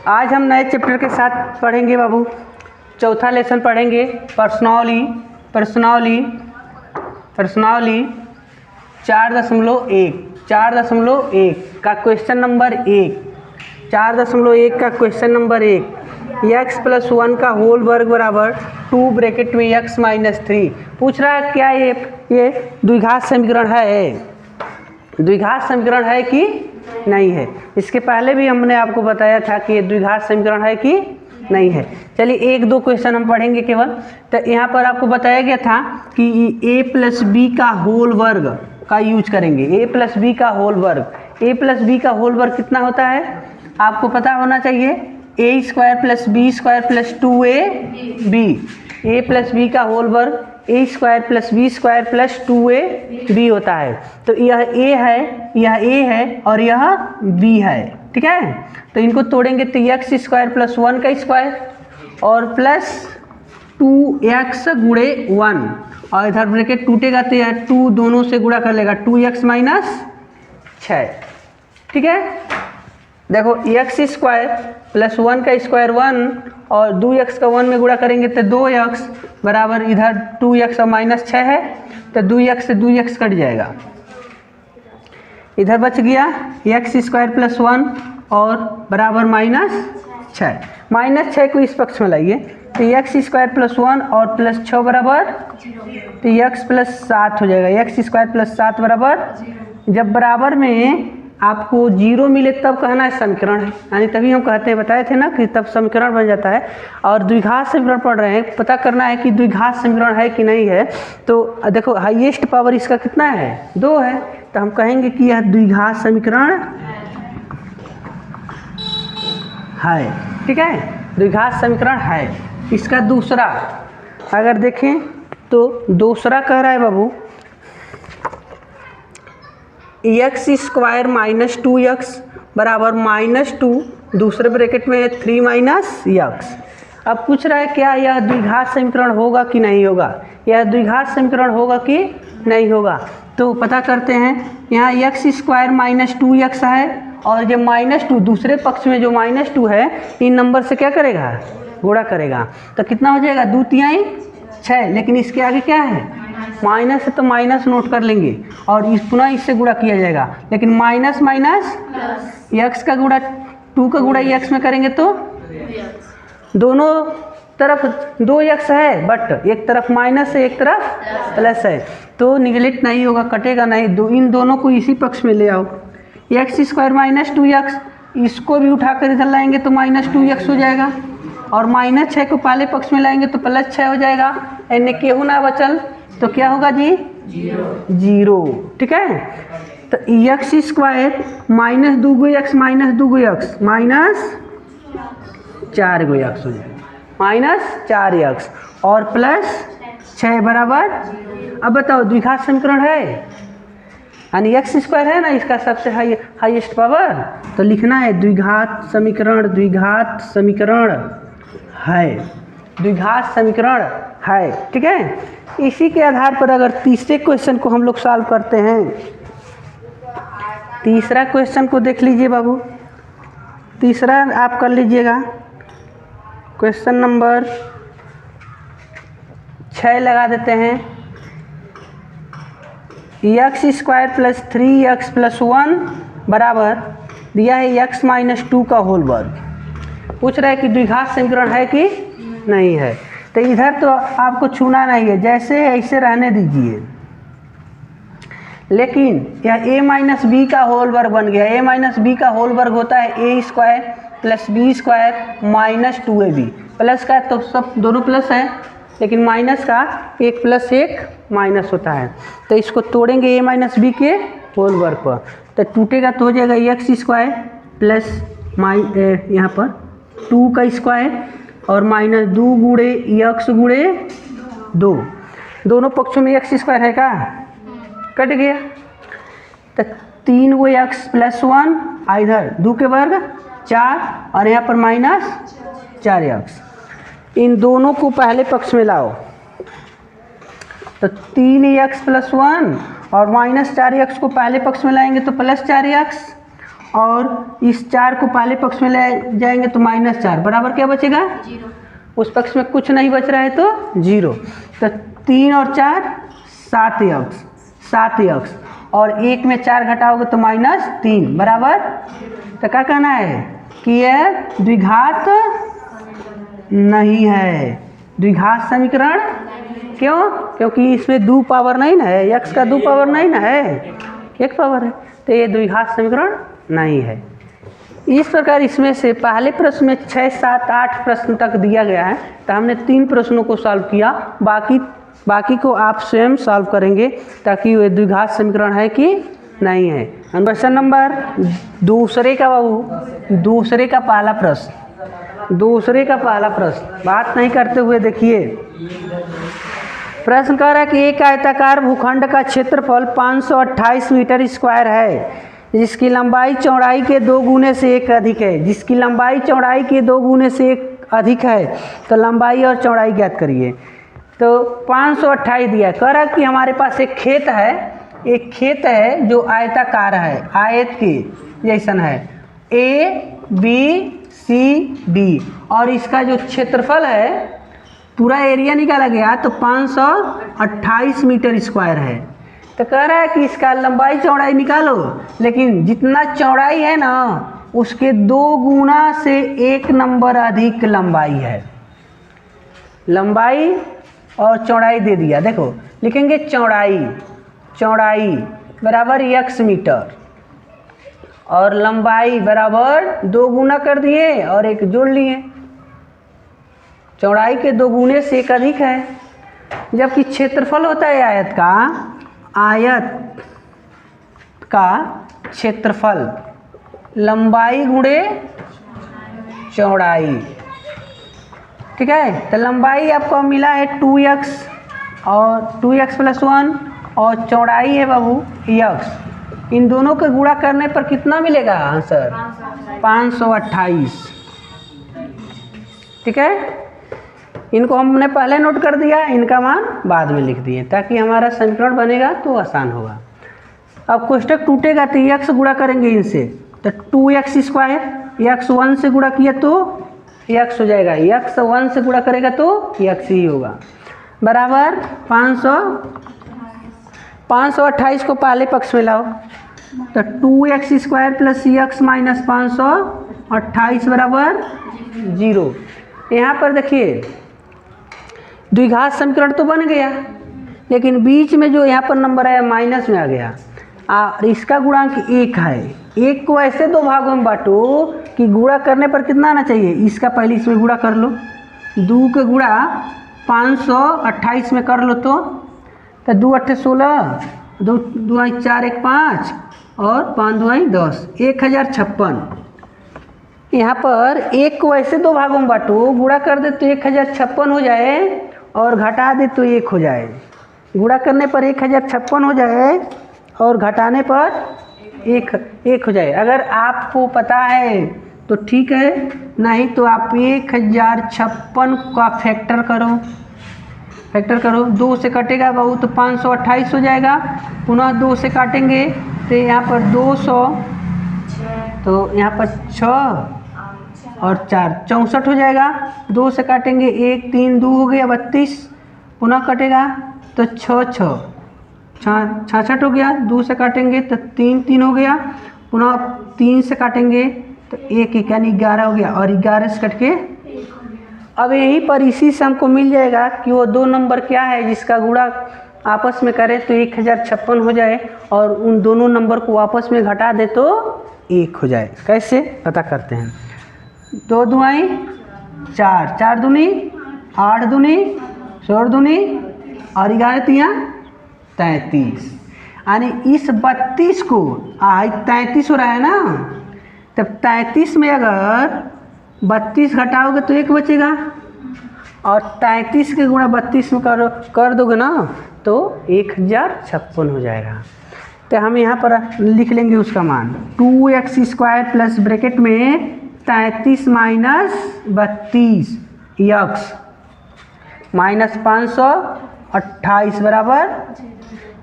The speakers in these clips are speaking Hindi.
आज हम नए चैप्टर के साथ पढ़ेंगे बाबू। चौथा लेसन पढ़ेंगे पर्सनौली 4.1 का क्वेश्चन नंबर 4.1 का क्वेश्चन नंबर 1 x+1 का होल वर्ग बराबर 2 ब्रैकेट में x - 3 पूछ रहा है। क्या ये द्विघात समीकरण है? द्विघात समीकरण है कि नहीं है? इसके पहले भी हमने आपको बताया था कि ये द्विघात समीकरण है कि नहीं है। चलिए 1-2 क्वेश्चन हम पढ़ेंगे केवल। तो यहाँ पर आपको बताया गया था कि a+b का होल वर्ग का यूज करेंगे। a+b का होल वर्ग, a+b का होल वर्ग कितना होता है आपको पता होना चाहिए। a² + b² + 2ab। a+b का होल वर्ग a² + b² + 2ab होता है। तो यह a है और यह b है, ठीक है। तो इनको तोड़ेंगे तो x² + 1 का स्क्वायर और प्लस 2x गुणे 1 और इधर ब्रैकेट टूटेगा तो यह 2 दोनों से गुणा कर लेगा 2x - 6, ठीक है। देखो x² + 1 का स्क्वायर 1 और 2x का 1 में गुणा करेंगे तो 2x बराबर इधर 2x और -6 है तो 2x से 2x कट जाएगा। इधर बच गया x² + 1 और बराबर -6। -6 को इस पक्ष में लाइए तो x² + 1 और +6 बराबर तो x + 7 हो जाएगा। x² + 7 बराबर, जब बराबर में आपको 0 मिले तब कहना है समीकरण है, यानी तभी हम कहते हैं, बताए थे ना कि तब समीकरण बन जाता है। और द्विघात समीकरण पढ़ रहे हैं, पता करना है कि द्विघात समीकरण है कि नहीं है। तो देखो हाईएस्ट पावर इसका कितना है 2 है, तो हम कहेंगे कि यह द्विघात समीकरण है, ठीक है। द्विघात समीकरण है। इसका दूसरा अगर देखें तो दूसरा कह रहा है बाबू x² - 2x बराबर -2 दूसरे ब्रैकेट में 3 - x। अब पूछ रहा है क्या यह द्विघात समीकरण होगा कि नहीं होगा, यह द्विघात समीकरण होगा कि नहीं होगा। तो पता करते हैं। यहाँ x² - 2x है और जब -2 दूसरे पक्ष में जो -2 है इन नंबर से क्या करेगा, गुणा करेगा। तो कितना हो जाएगा 2 × 3 = 6, लेकिन इसके आगे क्या है माइनस है तो माइनस नोट कर लेंगे और इस पुनः इससे गुणा किया जाएगा। लेकिन माइनस x का गुणा 2 का गुणा x में करेंगे तो दोनों तरफ 2x है, बट एक तरफ माइनस है एक तरफ प्लस है, तो निगलेक्ट नहीं होगा, कटेगा नहीं। इन दोनों को इसी पक्ष में ले आओ। x² - 2x इसको भी उठा कर इधर लाएंगे तो -2x हो जाएगा और -6 को पहले पक्ष में लाएंगे तो +6 हो जाएगा। इन्हें केहू ना बचल तो क्या होगा जी 0, ठीक है। तो x² - 2x -2x -4x हो जाएगा, -4x और +6 बराबर। अब बताओ द्विघात समीकरण है, यानी x² है ना इसका सबसे हाईएस्ट पावर, तो लिखना है द्विघात समीकरण है, द्विघात समीकरण है, ठीक है। इसी के आधार पर अगर तीसरे क्वेश्चन को हम लोग सॉल्व करते हैं, तीसरा क्वेश्चन को देख लीजिए बाबू। तीसरा आप कर लीजिएगा, क्वेश्चन नंबर 6 लगा देते हैं। x² + 3x + 1 बराबर दिया है x - 2 का होल वर्ग। पूछ रहा है कि द्विघात समीकरण है कि नहीं है। तो इधर तो आपको छूना नहीं है, जैसे ऐसे रहने दीजिए। लेकिन यह a - b का होल वर्ग बन गया। a - b का होल वर्ग होता है a² + b² - 2ab। प्लस का तो सब दोनों प्लस है, लेकिन माइनस का एक प्लस एक माइनस होता है। तो इसको तोड़ेंगे a - b के होल वर्ग पर, तो टूटेगा तो हो जाएगा x² प्लस यहाँ पर 2 का स्क्वायर और -2 गुणे x गुणे 2, दोनों पक्षों में x² है का कट गया। तो 3 गो x + 1 इधर 2 के वर्ग 4 और यहाँ पर -4x। इन दोनों को पहले पक्ष में लाओ तो 3x + 1 और -4x को पहले पक्ष में लाएंगे तो +4x और इस 4 को पहले पक्ष में ले जाएंगे तो -4 बराबर क्या बचेगा, 0। उस पक्ष में कुछ नहीं बच रहा है तो 0। तो 3 और 4 7x और 1 में 4 घटाओगे तो -3 बराबर। तो क्या कहना है कि यह द्विघात नहीं है, द्विघात समीकरण। क्यों? क्योंकि इसमें 2 पावर नहीं ना है, x का 2 पावर नहीं ना है, 1 पावर है, तो ये द्विघात समीकरण नहीं है। इस प्रकार इसमें से पहले प्रश्न में 6, 7, 8 प्रश्न तक दिया गया है, तो हमने 3 प्रश्नों को सॉल्व किया, बाकी को आप स्वयं सॉल्व करेंगे ताकि वो द्विघात समीकरण है कि नहीं है। क्वेश्चन नंबर दूसरे का दूसरे का पहला प्रश्न बात नहीं करते हुए देखिए। प्रश्न कह रहा है कि एक आयताकार भूखंड का क्षेत्रफल 528 मीटर स्क्वायर है, जिसकी लंबाई चौड़ाई के 2 गुने से 1 अधिक है। जिसकी लंबाई चौड़ाई के 2 गुने से 1 अधिक है, तो लंबाई और चौड़ाई ज्ञात करिए। तो 528 दिया। कह रहा कि हमारे पास एक खेत है जो आयताकार है, आयत के जैसन है, ABCD, और इसका जो क्षेत्रफल है पूरा एरिया निकाला गया तो 528 मीटर स्क्वायर है। तो कह रहा है कि इसका लंबाई चौड़ाई निकालो, लेकिन जितना चौड़ाई है ना उसके 2 गुना से 1 नंबर अधिक लंबाई है। लंबाई और चौड़ाई दे दिया, देखो लिखेंगे चौड़ाई बराबर x मीटर और लंबाई बराबर 2 गुना कर दिए और 1 जोड़ लिए। चौड़ाई के 2 गुने से 1 अधिक है, जबकि क्षेत्रफल होता है आयत का क्षेत्रफल लंबाई गुणे चौड़ाई। ठीक है, तो लंबाई आपको मिला है 2x और 2x + 1 और चौड़ाई है बाबू x। इन दोनों के गुणा करने पर कितना मिलेगा आंसर? 528। ठीक है, इनको हमने पहले नोट कर दिया, इनका मान बाद में लिख दिए ताकि हमारा समीकरण बनेगा तो आसान होगा। अब कोष्टक टूटेगा तो x गुणा करेंगे इनसे, तो 2x², x 1 से गुणा किया तो x हो जाएगा, x 1 से गुणा करेगा तो x ही होगा, बराबर 528 को पहले पक्ष में लाओ तो 2x² + x - 528 बराबर 0। यहाँ पर देखिए द्विघात समीकरण तो बन गया, लेकिन बीच में जो यहाँ पर नंबर आया माइनस में आ गया और इसका गुणांक 1 है। 1 को ऐसे 2 भागों में बांटो कि गुणा करने पर कितना आना चाहिए, इसका पहले इसमें गुणा कर लो, 2 के गुणा 528 में कर लो तो 2 × 8 = 16, 2 × 4 = 5 और 5 × 2 = 10, 1056। यहाँ पर 1 को ऐसे 2 भागों में बांटो, गुणा कर दे तो 1056 हो जाए और घटा दे तो 1 हो जाए। गुणा करने पर 1056 हो जाए और घटाने पर 1 हो जाए। अगर आपको पता है तो ठीक है, नहीं तो आप 1056 का फैक्टर करो। 2 से कटेगा बाबू तो 528 हो जाएगा, पुनः 2 से काटेंगे तो यहाँ पर 200, तो यहाँ पर 6 और 4 64 हो जाएगा। 2 से काटेंगे 1, 3, 2 हो गया 32, पुनः कटेगा तो 6 66 हो गया। 2 से काटेंगे तो 3 हो गया, पुनः 3 से काटेंगे तो 1 यानी 11 हो गया और 11 से कट के अब यहीं पर इसी से हमको मिल जाएगा कि वो 2 नंबर क्या है जिसका गुणा आपस में करें तो 1056 हो जाए और उन दोनों नंबर को आपस में घटा दे तो 1 हो जाए। कैसे पता करते हैं? 2 दूनी 4, 4 दूनी 8 दूनी 16 दूनी और 11 तिया 33, यानी इस 32 को 33 हो रहा है ना, तब 33 में अगर 32 घटाओगे तो 1 बचेगा और 33 के गुणा 32 में कर दोगे ना तो 1056 हो जाएगा। तो हम यहाँ पर लिख लेंगे उसका मान 2x² प्लस ब्रैकेट में 33 माइनस 32 x माइनस 528 बराबर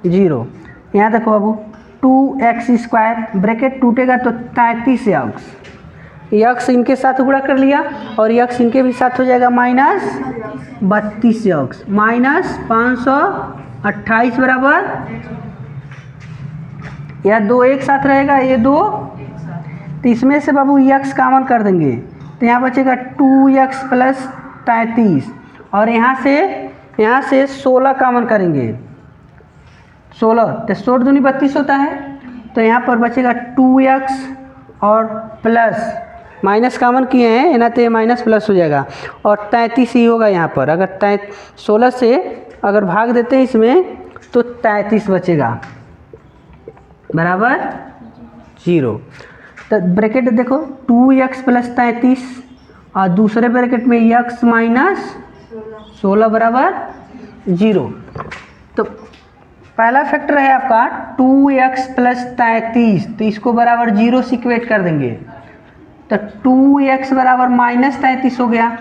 0। यहाँ देखो बाबू 2x², ब्रैकेट टूटेगा तो 33x, यक्स इनके साथ गुणा कर लिया और यक्स इनके भी साथ हो जाएगा -32x -528 बराबर, यह 2 एक साथ रहेगा, ये 2, तो इसमें से बाबू यक्स कॉमन कर देंगे तो यहाँ बचेगा 2x + 33 और यहाँ से 16 कॉमन करेंगे, 16 तो 16 दूनी 32 होता है, तो यहाँ पर बचेगा 2x और प्लस माइनस कॉमन किए हैं ना तो ये माइनस प्लस हो जाएगा और 33 ही होगा यहाँ पर। अगर 16 से अगर भाग देते हैं इसमें तो 33 बचेगा बराबर 0। तो ब्रैकेट देखो 2x + 33 और दूसरे ब्रैकेट में x - 16 बराबर 0। तो पहला फैक्टर है आपका 2x + 33, तो इसको बराबर 0 से इक्वेट कर देंगे तो 2x बराबर -33 हो गया,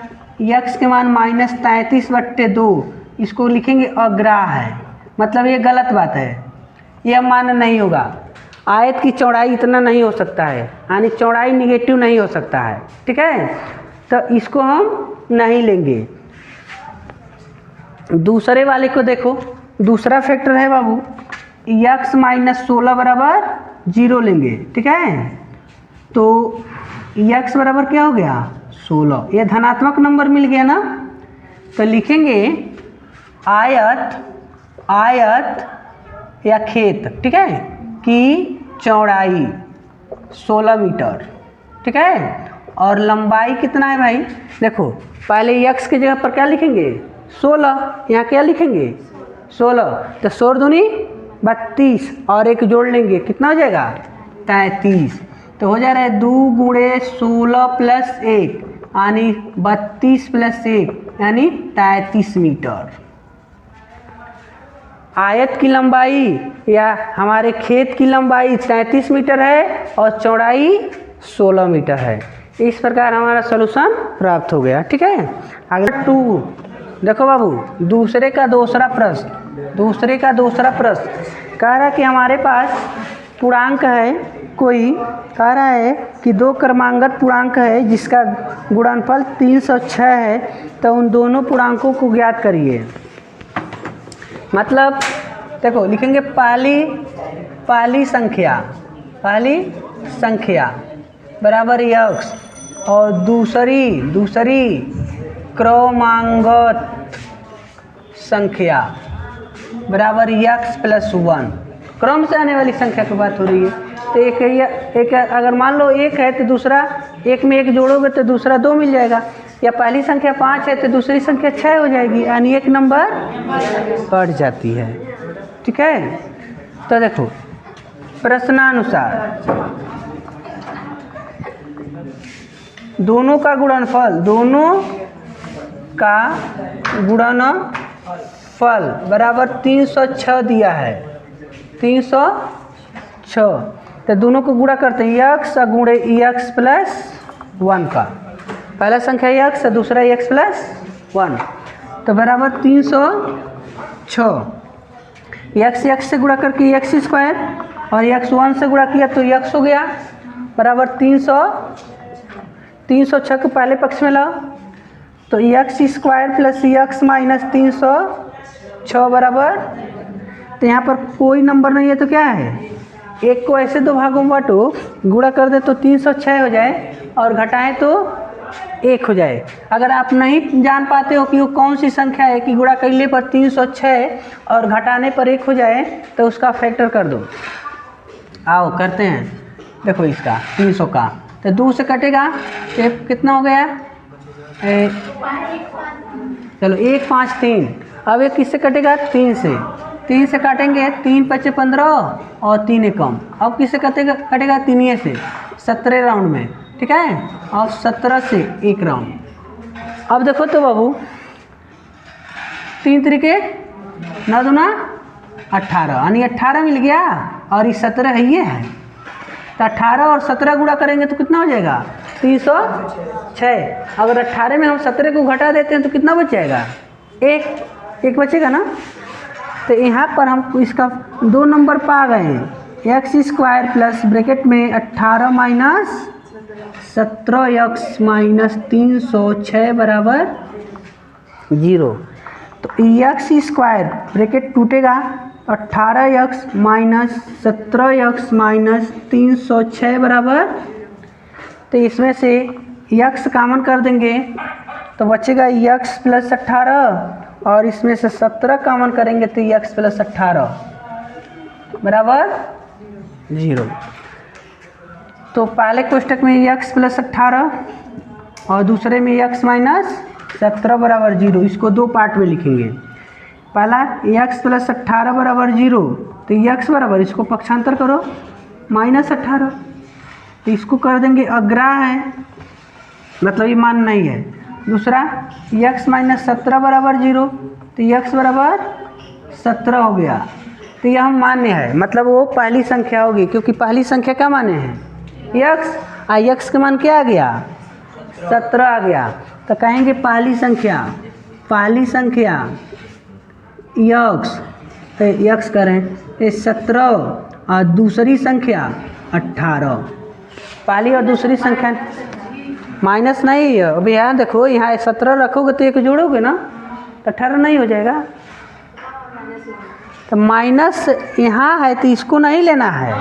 x के मान -33/2, इसको लिखेंगे अग्राह्य, मतलब ये गलत बात है, यह मान नहीं होगा। आयत की चौड़ाई इतना नहीं हो सकता है, यानी चौड़ाई निगेटिव नहीं हो सकता है, ठीक है, तो इसको हम नहीं लेंगे। दूसरे वाले को देखो, दूसरा फैक्टर है बाबू x - 16 बराबर 0 लेंगे, ठीक है, तो x बराबर क्या हो गया 16, ये धनात्मक नंबर मिल गया ना, तो लिखेंगे आयत या खेत, ठीक है, की चौड़ाई 16 मीटर, ठीक है, और लंबाई कितना है भाई, देखो पहले x की जगह पर क्या लिखेंगे 16, यहाँ क्या लिखेंगे 16, तो 16 दूनी 32 और एक जोड़ लेंगे कितना हो जाएगा 33, तो हो जा रहा है 2 × 16 + 1 यानी 32 + 1 यानी 33 मीटर। आयत की लंबाई या हमारे खेत की लंबाई 33 मीटर है और चौड़ाई 16 मीटर है। इस प्रकार हमारा सॉल्यूशन प्राप्त हो गया, ठीक है। अगला 2 देखो बाबू, दूसरे का दूसरा प्रश्न कह रहा है कि हमारे पास पूर्णांक है, कोई कह रहा है कि 2 क्रमांगत पूर्णांक है जिसका गुणनफल 306 है, तो उन दोनों पूर्णांकों को ज्ञात करिए। मतलब देखो लिखेंगे पहली संख्या बराबर x और दूसरी क्रमांगत संख्या बराबर x + 1, क्रम से आने वाली संख्या की बात हो रही है। तो एक अगर मान लो 1 है तो दूसरा 1 में 1 जोड़ोगे तो दूसरा 2 मिल जाएगा, या पहली संख्या 5 है तो दूसरी संख्या 6 हो जाएगी, यानी 1 नंबर बढ़ जाती है, ठीक है। तो देखो प्रश्नानुसार दोनों का गुणनफल बराबर 306 दिया है, 306, तो दोनों को गुणा करते हैं x × x + 1 का, पहला संख्या x है दूसरा x + 1, तो बराबर 306, x से गुणा करके x² और x1 से गुणा किया तो x हो गया बराबर 306 को पहले पक्ष में लाओ तो x² + x - 306 बराबर, तो यहाँ पर कोई नंबर नहीं है तो क्या है, एक को ऐसे 2 भागों में बांटो, गुणा कर दे तो 306 हो जाए और घटाएं तो 1 हो जाए। अगर आप नहीं जान पाते हो कि वो कौन सी संख्या है कि गुणा करने पर 306 और घटाने पर 1 हो जाए तो उसका फैक्टर कर दो। आओ करते हैं, देखो इसका 300 का तो 2 से कटेगा तो कितना हो गया, चलो 1 5 3, अब एक किससे कटेगा 3 से काटेंगे, 3 × 5 = 15 और 3 एक कम, अब किससे कटेगा 3 से 17 राउंड में, ठीक है, और 17 से 1 राउंड। अब देखो तो बाबू 3 × 9 × 18 यानी 18 मिल गया और ये 17 है, ये है, तो 18 और 17 गुणा करेंगे तो कितना हो जाएगा 306। अगर 18 में हम 17 को घटा देते हैं तो कितना बच जाएगा, एक बचेगा ना। तो यहाँ पर हम इसका 2 नंबर पा गए हैं, एक्स स्क्वायर प्लस ब्रैकेट में 18 माइनस 17x माइनस 306 बराबर 0। तो एक्स स्क्वायर ब्रैकेट टूटेगा 18x माइनस 17x माइनस 306 बराबर, तो इसमें से x कॉमन कर देंगे तो बचेगा x प्लस 18 और इसमें से 17 कॉमन करेंगे तो x प्लस 18 बराबर 0। तो पहले कोष्टक में x प्लस 18 और दूसरे में x माइनस 17 बराबर 0। इसको दो पार्ट में लिखेंगे। पहला x प्लस 18 बराबर 0, तो x बराबर, इसको पक्षांतर करो माइनस 18, तो इसको कर देंगे अग्राह है, मतलब ये मान नहीं है। दूसरा x माइनस 17 बराबर 0, तो x बराबर 17 हो गया, तो यह मान्य है, मतलब वो पहली संख्या होगी, क्योंकि पहली संख्या का मान्य है x, x का मान क्या आ गया 17 आ गया, तो कहेंगे पहली संख्या x करें ये 17 और दूसरी संख्या 18। पहली और दूसरी संख्या माइनस नहीं है। अभी यहाँ देखो, यहाँ 17 रखोगे तो एक जोड़ोगे ना तो 18 नहीं हो जाएगा, तो माइनस यहाँ है तो इसको नहीं लेना है।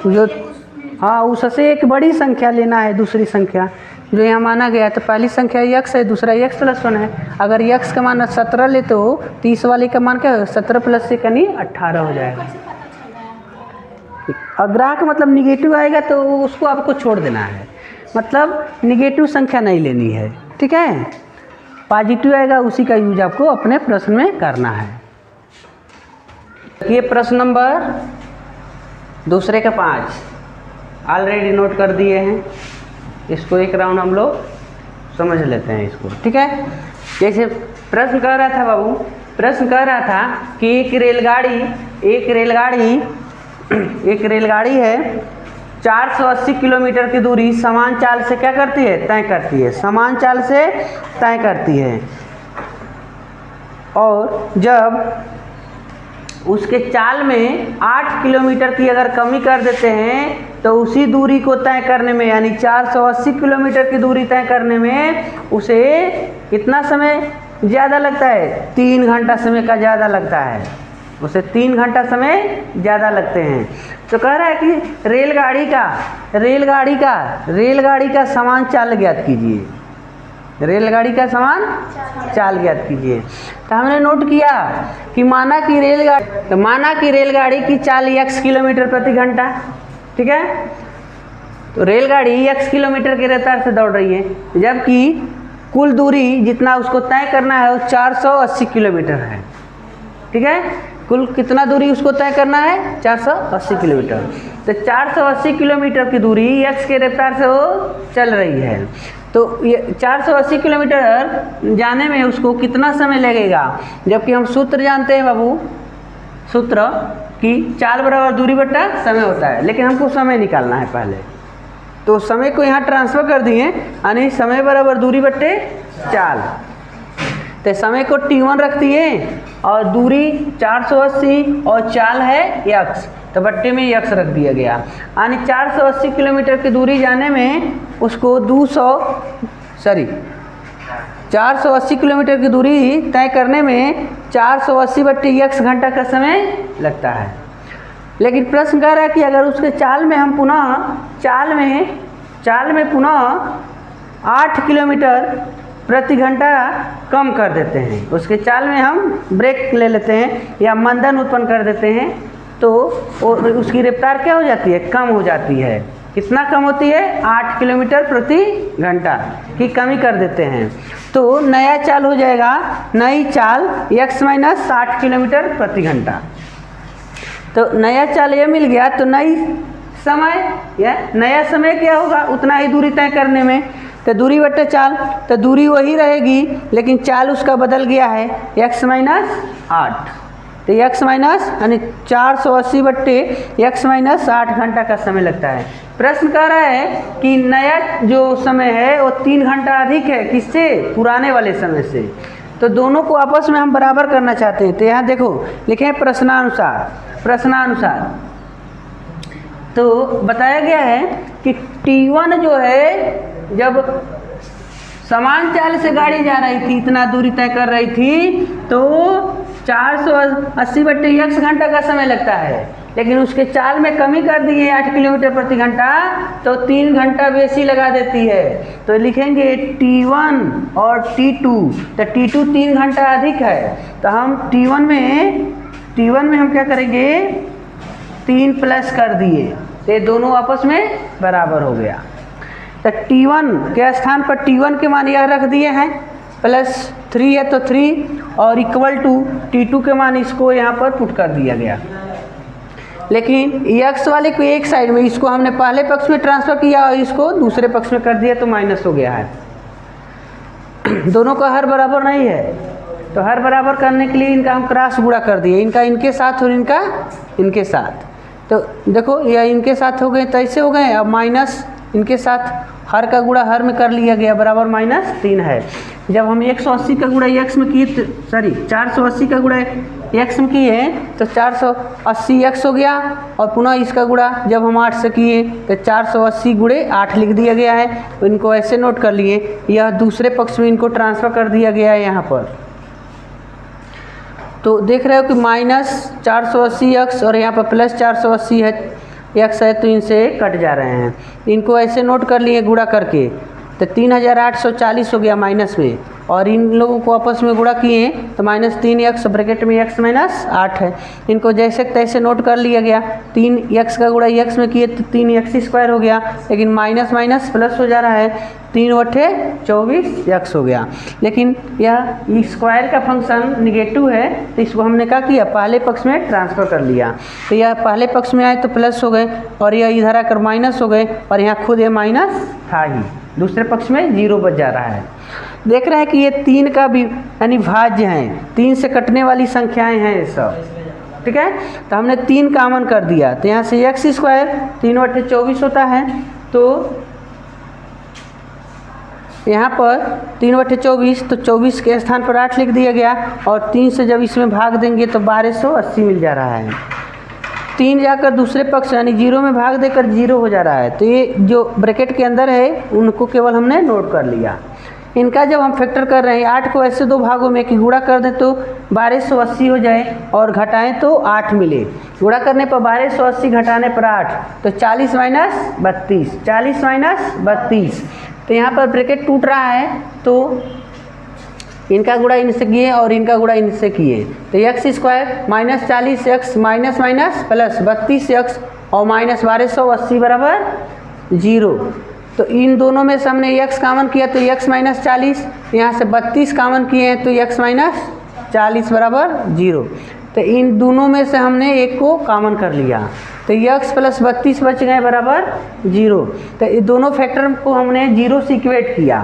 जो हाँ उससे एक बड़ी संख्या लेना है, दूसरी संख्या जो यहाँ माना गया। तो पहली संख्या x है, दूसरा x प्लस 1 है। अगर x का मान 17 लेते हो तो इस वाले का मान क्या है 17 प्लस से कहीं 18 हो जाएगा। अग्राह का मतलब निगेटिव आएगा तो उसको आपको छोड़ देना है, मतलब निगेटिव संख्या नहीं लेनी है, ठीक है। पॉजिटिव आएगा उसी का यूज आपको अपने प्रश्न में करना है। ये प्रश्न नंबर दूसरे का 5 ऑलरेडी नोट कर दिए हैं, इसको एक राउंड हम लोग समझ लेते हैं इसको, ठीक है। जैसे प्रश्न कह रहा था बाबू, प्रश्न कह रहा था कि एक रेलगाड़ी है 480 किलोमीटर की दूरी समान चाल से क्या करती है, तय करती है, समान चाल से तय करती है, और जब उसके चाल में 8 किलोमीटर की अगर कमी कर देते हैं तो उसी दूरी को तय करने में, यानी 480 किलोमीटर की दूरी तय करने में उसे कितना समय ज़्यादा लगता है, 3 घंटा समय का ज़्यादा लगता है, उसे 3 घंटा समय ज़्यादा लगते हैं। तो कह रहा है कि रेलगाड़ी का समान चाल ज्ञात कीजिए, रेलगाड़ी का समान चाल ज्ञात कीजिए। तो हमने नोट किया कि माना कि रेलगाड़ी की चाल x किलोमीटर प्रति घंटा, ठीक है। तो रेलगाड़ी x किलोमीटर की रफ्तार से दौड़ रही है, जबकि कुल दूरी जितना उसको तय करना है वो 480 किलोमीटर है, ठीक है। कुल कितना दूरी उसको तय करना है 480 किलोमीटर। तो 480 किलोमीटर की दूरी x के रफ्तार से वो चल रही है, तो ये 480 किलोमीटर जाने में उसको कितना समय लगेगा, जबकि हम सूत्र जानते हैं बाबू, सूत्र कि चाल बराबर दूरी बट्टा समय होता है, लेकिन हमको समय निकालना है पहले, तो समय को यहाँ ट्रांसफ़र कर दिए, यानी समय बराबर दूरी बट्टे चाल। तो समय को t1 रख दिए और दूरी 480 और चाल है x, तो बट्टे में x रख दिया गया, यानी 480 किलोमीटर की दूरी जाने में उसको 480 किलोमीटर की दूरी तय करने में 480 बट्टे x घंटा का समय लगता है। लेकिन प्रश्न कह रहा है कि अगर उसके चाल में हम पुनः 8 किलोमीटर प्रति घंटा कम कर देते हैं, उसके चाल में हम ब्रेक ले लेते हैं या मंदन उत्पन्न कर देते हैं, तो उसकी रफ्तार क्या हो जाती है, कम हो जाती है। कितना कम होती है, 8 किलोमीटर प्रति घंटा की कमी कर देते हैं, तो नया चाल हो जाएगा, नई चाल x माइनस 60 किलोमीटर प्रति घंटा। तो नया चाल ये मिल गया, तो नया समय क्या होगा, उतना ही दूरी तय करने में, तो दूरी बट्टे चाल, तो दूरी वही रहेगी लेकिन चाल उसका बदल गया है x माइनस 8, तो x माइनस यानी 480 बट्टे x माइनस 8 घंटा का समय लगता है। प्रश्न कह रहा है कि नया जो समय है वो 3 घंटा अधिक है, किससे, पुराने वाले समय से, तो दोनों को आपस में हम बराबर करना चाहते हैं। तो यहाँ देखो लिखे प्रश्नानुसार प्रश्नानुसार। तो बताया गया है कि T1 जो है जब समान चाल से गाड़ी जा रही थी, इतना दूरी तय कर रही थी, तो 480/x घंटा का समय लगता है, लेकिन उसके चाल में कमी कर दी है 8 किलोमीटर प्रति घंटा, तो 3 घंटा बेसी लगा देती है। तो लिखेंगे T1 और T2, तो T2 3 घंटा अधिक है, तो हम T1 में हम क्या करेंगे, 3 प्लस कर दिए, तो ये दोनों आपस में बराबर हो गया। तो T1 के स्थान पर T1 के मान यह रख दिए हैं, +3 है तो 3, और इक्वल टू T2 के मान इसको यहाँ पर पुट कर दिया गया। लेकिन x वाले को एक साइड में, इसको हमने पहले पक्ष में ट्रांसफ़र किया और इसको दूसरे पक्ष में कर दिया, तो माइनस हो गया है। दोनों का हर बराबर नहीं है, तो हर बराबर करने के लिए इनका हम क्रॉस गुणा कर दिए, इनका इनके साथ और इनका इनके साथ। तो देखो यह इनके साथ हो गए तो ऐसे हो गए, अब माइनस इनके साथ हर का गुणा हर में कर लिया गया, बराबर -3 है। जब हम 180 का गुणा x में किए, 480 का गुणा x में किए तो 480x हो गया, और पुनः इसका गुणा जब हम 8 से किए तो 480 गुणे 8 लिख दिया गया है। तो इनको ऐसे नोट कर लिए, यह दूसरे पक्ष में इनको ट्रांसफ़र कर दिया गया है यहाँ पर। तो देख रहे हो कि -480x और यहाँ पर +480 है, x है, तो इनसे कट जा रहे हैं। इनको ऐसे नोट कर लिए गुणा करके, तो 3840 हो गया माइनस में, और इन लोगों को आपस में गुणा किए तो -3x ब्रैकेट में x - 8 है। इनको जैसे तैसे नोट कर लिया गया, 3x का गुणा x में किए तो 3x² हो गया, लेकिन माइनस माइनस प्लस हो जा रहा है, 3 × 24x हो गया। लेकिन यह स्क्वायर का फंक्शन निगेटिव है, तो इसको हमने क्या किया, पहले पक्ष में ट्रांसफ़र कर लिया। तो यह पहले पक्ष में आए तो प्लस हो गए, और यह इधर आकर माइनस हो गए, और यहाँ खुद ये माइनस था ही, दूसरे पक्ष में 0 बच जा रहा है। देख रहे हैं कि ये 3 का भी यानी भाज्य हैं, 3 से कटने वाली संख्याएं हैं ये सब, ठीक है। तो हमने 3 कॉमन कर दिया, तो यहाँ से x² 3/24 होता है, तो यहाँ पर 3/24, तो 24 के स्थान पर 8 लिख दिया गया, और 3 से जब इसमें भाग देंगे तो 1280 मिल जा रहा है। 3 जाकर दूसरे पक्ष यानी 0 में भाग देकर 0 हो जा रहा है, तो ये जो ब्रैकेट के अंदर है उनको केवल हमने नोट कर लिया। इनका जब हम फैक्टर कर रहे हैं, 8 को ऐसे 2 भागों में कि गुणा कर दें तो 1280 हो जाए, और घटाएं तो 8 मिले। गुणा करने पर 1280 घटाने पर 8, तो 40 - 32, 40 - 32। तो यहाँ पर ब्रैकेट टूट रहा है, तो इनका गुणा इनसे किए और इनका गुणा इनसे किए, तो x² -40x minus minus plus 32x और -1280 बराबर 0। तो इन दोनों में से हमने x कॉमन किया तो x - 40, यहाँ से 32 कॉमन किए हैं तो x - 40 बराबर 0। तो इन दोनों में से हमने एक को कॉमन कर लिया, तो x + 32 बच गए बराबर 0। तो ये दोनों फैक्टर को हमने 0 से इक्वेट किया,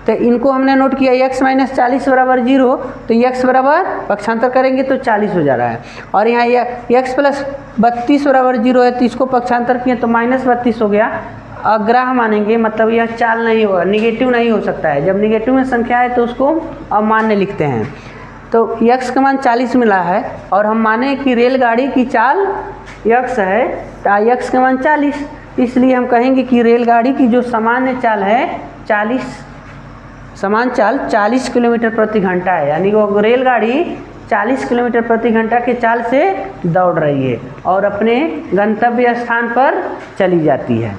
तो इनको हमने नोट किया x - 40 बराबर 0, तो x बराबर पक्षांतर करेंगे तो 40 हो जा रहा है, और यहाँ x + 32 बराबर 0 है, तो इसको पक्षांतर किए तो -32 हो गया। अग्राह्य मानेंगे, मतलब यह चाल नहीं होगा, निगेटिव नहीं हो सकता है। जब निगेटिव में संख्या है तो उसको अमान्य लिखते हैं। तो x का मान 40 मिला है, और हम माने कि रेलगाड़ी की चाल x है, तो x का मान 40, इसलिए हम कहेंगे कि रेलगाड़ी की जो सामान्य चाल है 40 किलोमीटर प्रति घंटा है, यानी वो रेलगाड़ी 40 किलोमीटर प्रति घंटा के चाल से दौड़ रही है और अपने गंतव्य स्थान पर चली जाती है।